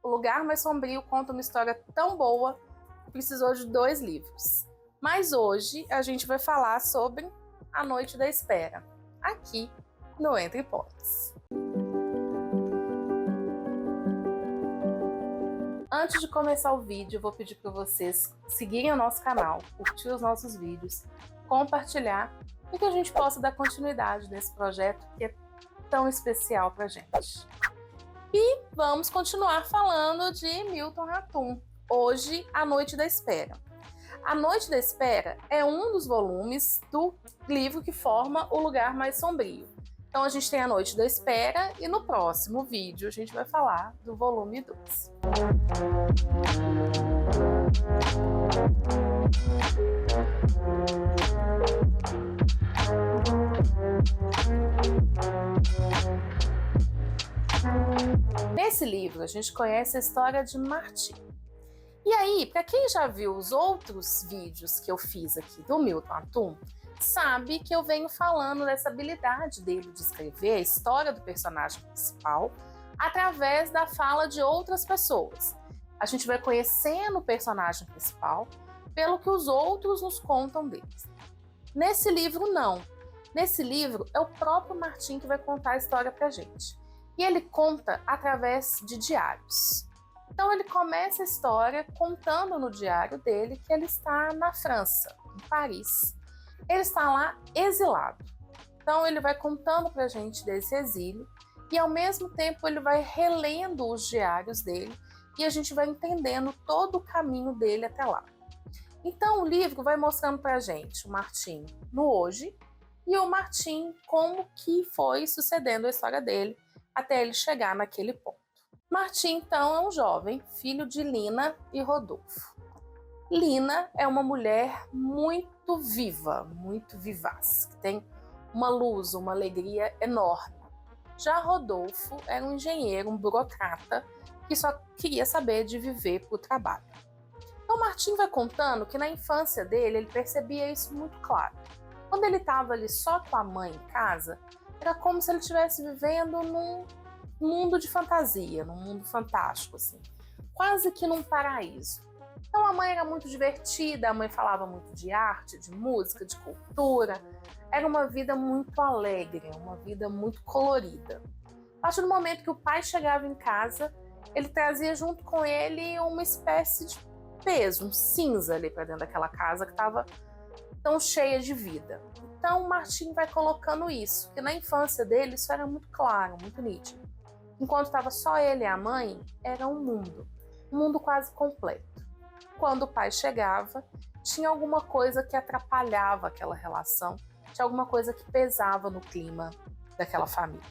O Lugar Mais Sombrio conta uma história tão boa que precisou de 2 livros. Mas hoje a gente vai falar sobre A Noite da Espera, aqui no Entre Hipóteses. Antes de começar o vídeo, eu vou pedir para vocês seguirem o nosso canal, curtir os nossos vídeos, compartilhar, para que a gente possa dar continuidade nesse projeto que é tão especial para a gente. E vamos continuar falando de Milton Ratum. Hoje, A Noite da Espera. A Noite da Espera é um dos volumes do livro que forma O Lugar Mais Sombrio. Então a gente tem A Noite da Espera e no próximo vídeo a gente vai falar do volume 2. Nesse livro a gente conhece a história de Martim. E aí, para quem já viu os outros vídeos que eu fiz aqui do Milton Ratum, sabe que eu venho falando dessa habilidade dele de escrever a história do personagem principal através da fala de outras pessoas. A gente vai conhecendo o personagem principal pelo que os outros nos contam deles. Nesse livro, não. Nesse livro, é o próprio Martim que vai contar a história pra gente. E ele conta através de diários. Então ele começa a história contando no diário dele que ele está na França, em Paris. Ele está lá exilado. Então ele vai contando pra gente desse exílio e ao mesmo tempo ele vai relendo os diários dele e a gente vai entendendo todo o caminho dele até lá. Então o livro vai mostrando pra gente o Martim no hoje e o Martim como que foi sucedendo a história dele até ele chegar naquele ponto. Martim, então, é um jovem, filho de Lina e Rodolfo. Lina é uma mulher muito viva, muito vivaz, que tem uma luz, uma alegria enorme. Já Rodolfo era um engenheiro, um burocrata, que só queria saber de viver por trabalho. Então Martim vai contando que na infância dele ele percebia isso muito claro. Quando ele estava ali só com a mãe em casa, era como se ele estivesse vivendo num mundo de fantasia, num mundo fantástico, assim, quase que num paraíso. Então a mãe era muito divertida, a mãe falava muito de arte, de música, de cultura. Era uma vida muito alegre, uma vida muito colorida. A partir do momento que o pai chegava em casa, ele trazia junto com ele uma espécie de peso, um cinza ali para dentro daquela casa que estava tão cheia de vida. Então o Martim vai colocando isso, que na infância dele isso era muito claro, muito nítido. Enquanto estava só ele e a mãe, era um mundo quase completo. Quando o pai chegava, tinha alguma coisa que atrapalhava aquela relação, tinha alguma coisa que pesava no clima daquela família.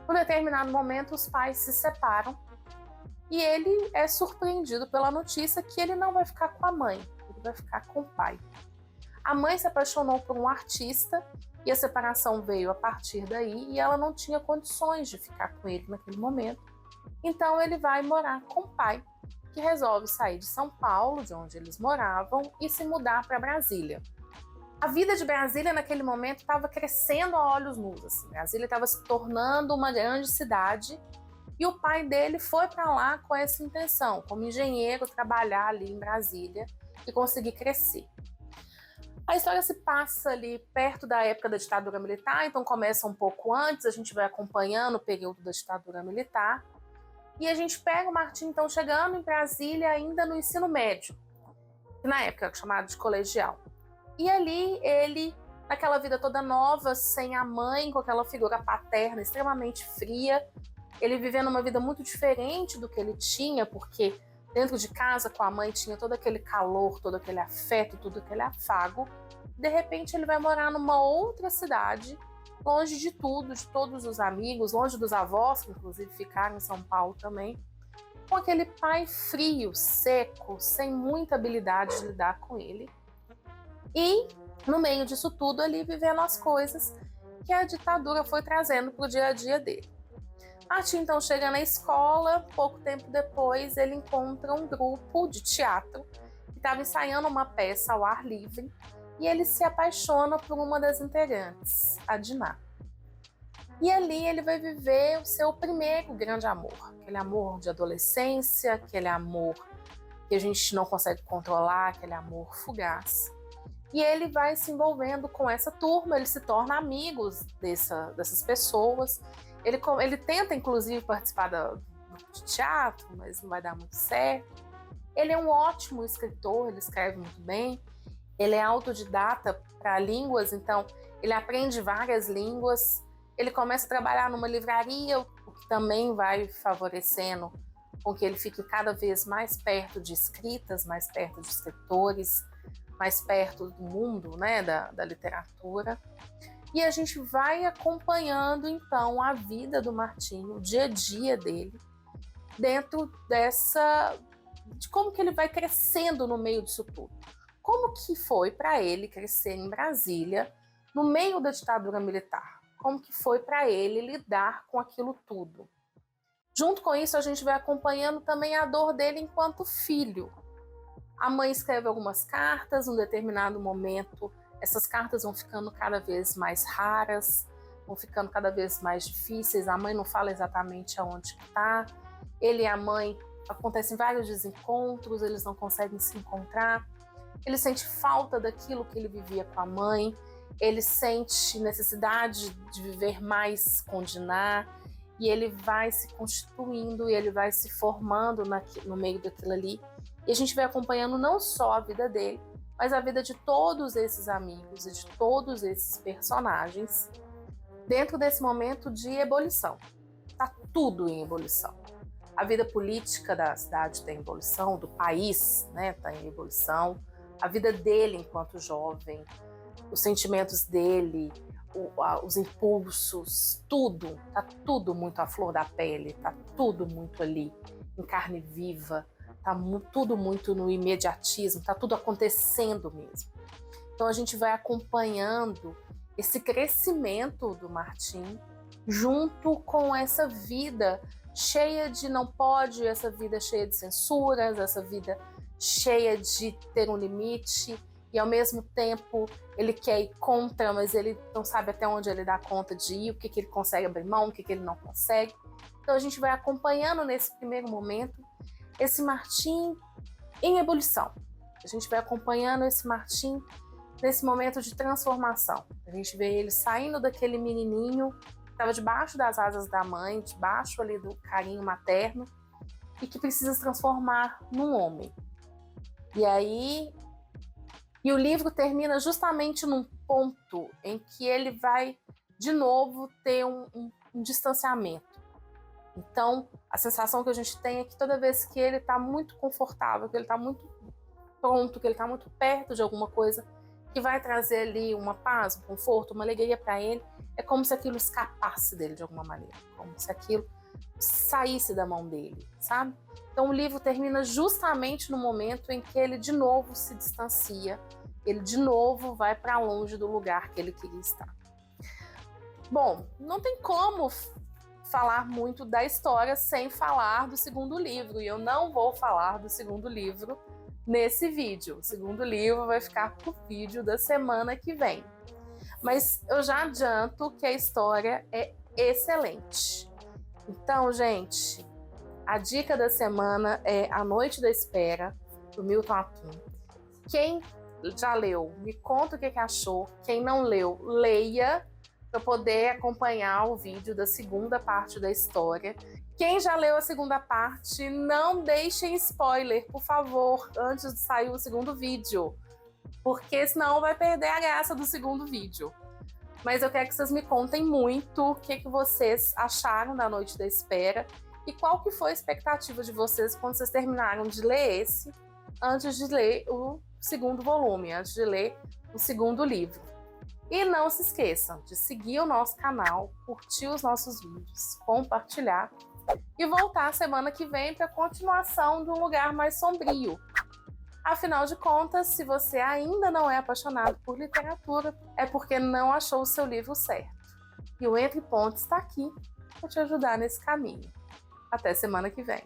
Em um determinado momento, os pais se separam e ele é surpreendido pela notícia que ele não vai ficar com a mãe, ele vai ficar com o pai. A mãe se apaixonou por um artista e a separação veio a partir daí e ela não tinha condições de ficar com ele naquele momento. Então ele vai morar com o pai, que resolve sair de São Paulo, de onde eles moravam, e se mudar para Brasília. A vida de Brasília naquele momento estava crescendo a olhos nus. Assim. Brasília estava se tornando uma grande cidade e o pai dele foi para lá com essa intenção, como engenheiro, trabalhar ali em Brasília e conseguir crescer. A história se passa ali perto da época da ditadura militar, então começa um pouco antes, a gente vai acompanhando o período da ditadura militar. E a gente pega o Martim, então, chegando em Brasília ainda no ensino médio, que na época era chamado de colegial. E ali ele, naquela vida toda nova, sem a mãe, com aquela figura paterna extremamente fria, ele vivendo uma vida muito diferente do que ele tinha, porque dentro de casa, com a mãe, tinha todo aquele calor, todo aquele afeto, todo aquele afago. De repente, ele vai morar numa outra cidade, longe de tudo, de todos os amigos, longe dos avós, que inclusive ficaram em São Paulo também, com aquele pai frio, seco, sem muita habilidade de lidar com ele. E, no meio disso tudo, ali vivendo as coisas que a ditadura foi trazendo para o dia a dia dele. Martim, então, chega na escola, pouco tempo depois ele encontra um grupo de teatro que estava ensaiando uma peça ao ar livre e ele se apaixona por uma das integrantes, a Diná. E ali ele vai viver o seu primeiro grande amor, aquele amor de adolescência, aquele amor que a gente não consegue controlar, aquele amor fugaz. E ele vai se envolvendo com essa turma, ele se torna amigos dessas pessoas. Ele tenta, inclusive, participar do teatro, mas não vai dar muito certo. Ele é um ótimo escritor, ele escreve muito bem. Ele é autodidata para línguas, então ele aprende várias línguas. Ele começa a trabalhar numa livraria, o que também vai favorecendo com que ele fique cada vez mais perto de escritas, mais perto de escritores, mais perto do mundo, né, da literatura. E a gente vai acompanhando, então, a vida do Martinho, o dia a dia dele, dentro de como que ele vai crescendo no meio disso tudo. Como que foi para ele crescer em Brasília, no meio da ditadura militar? Como que foi para ele lidar com aquilo tudo? Junto com isso, a gente vai acompanhando também a dor dele enquanto filho. A mãe escreve algumas cartas, num determinado momento, essas cartas vão ficando cada vez mais raras, vão ficando cada vez mais difíceis, a mãe não fala exatamente aonde está, ele e a mãe, acontecem vários desencontros, eles não conseguem se encontrar, ele sente falta daquilo que ele vivia com a mãe, ele sente necessidade de viver mais com Diná, e ele vai se constituindo e ele vai se formando no meio daquilo ali. E a gente vai acompanhando não só a vida dele, mas a vida de todos esses amigos e de todos esses personagens dentro desse momento de ebulição. Está tudo em ebulição. A vida política da cidade está em ebulição, do país, né, está em ebulição. A vida dele enquanto jovem, os sentimentos dele, os impulsos, tudo, tá tudo muito à flor da pele, tá tudo muito ali, em carne viva, tá tudo muito no imediatismo, tá tudo acontecendo mesmo. Então a gente vai acompanhando esse crescimento do Martim junto com essa vida cheia de não pode, essa vida cheia de censuras, essa vida cheia de ter um limite, e ao mesmo tempo ele quer ir contra, mas ele não sabe até onde ele dá conta de ir, o que ele consegue abrir mão, o que ele não consegue. Então a gente vai acompanhando nesse primeiro momento esse Martim em ebulição. A gente vai acompanhando esse Martim nesse momento de transformação. A gente vê ele saindo daquele menininho que estava debaixo das asas da mãe, debaixo ali do carinho materno, e que precisa se transformar num homem. E o livro termina justamente num ponto em que ele vai, de novo, ter um distanciamento. Então, a sensação que a gente tem é que toda vez que ele está muito confortável, que ele está muito pronto, que ele está muito perto de alguma coisa que vai trazer ali uma paz, um conforto, uma alegria para ele, é como se aquilo escapasse dele de alguma maneira, como se aquilo saísse da mão dele, sabe? Então o livro termina justamente no momento em que ele de novo se distancia, ele de novo vai para longe do lugar que ele queria estar. Bom, não tem como falar muito da história sem falar do segundo livro, e eu não vou falar do segundo livro nesse vídeo. O segundo livro vai ficar pro vídeo da semana que vem. Mas eu já adianto que a história é excelente. Então, gente, a dica da semana é A Noite da Espera, do Milton Atum. Quem já leu, me conta o que achou. Quem não leu, leia para poder acompanhar o vídeo da segunda parte da história. Quem já leu a segunda parte, não deixem spoiler, por favor, antes de sair o segundo vídeo, porque senão vai perder a graça do segundo vídeo. Mas eu quero que vocês me contem muito o que vocês acharam da Noite da Espera e qual que foi a expectativa de vocês quando vocês terminaram de ler esse, antes de ler o segundo volume, antes de ler o segundo livro. E não se esqueçam de seguir o nosso canal, curtir os nossos vídeos, compartilhar e voltar semana que vem para a continuação de Um Lugar Mais Sombrio. Afinal de contas, se você ainda não é apaixonado por literatura, é porque não achou o seu livro certo. E o Entre Pontos está aqui para te ajudar nesse caminho. Até semana que vem.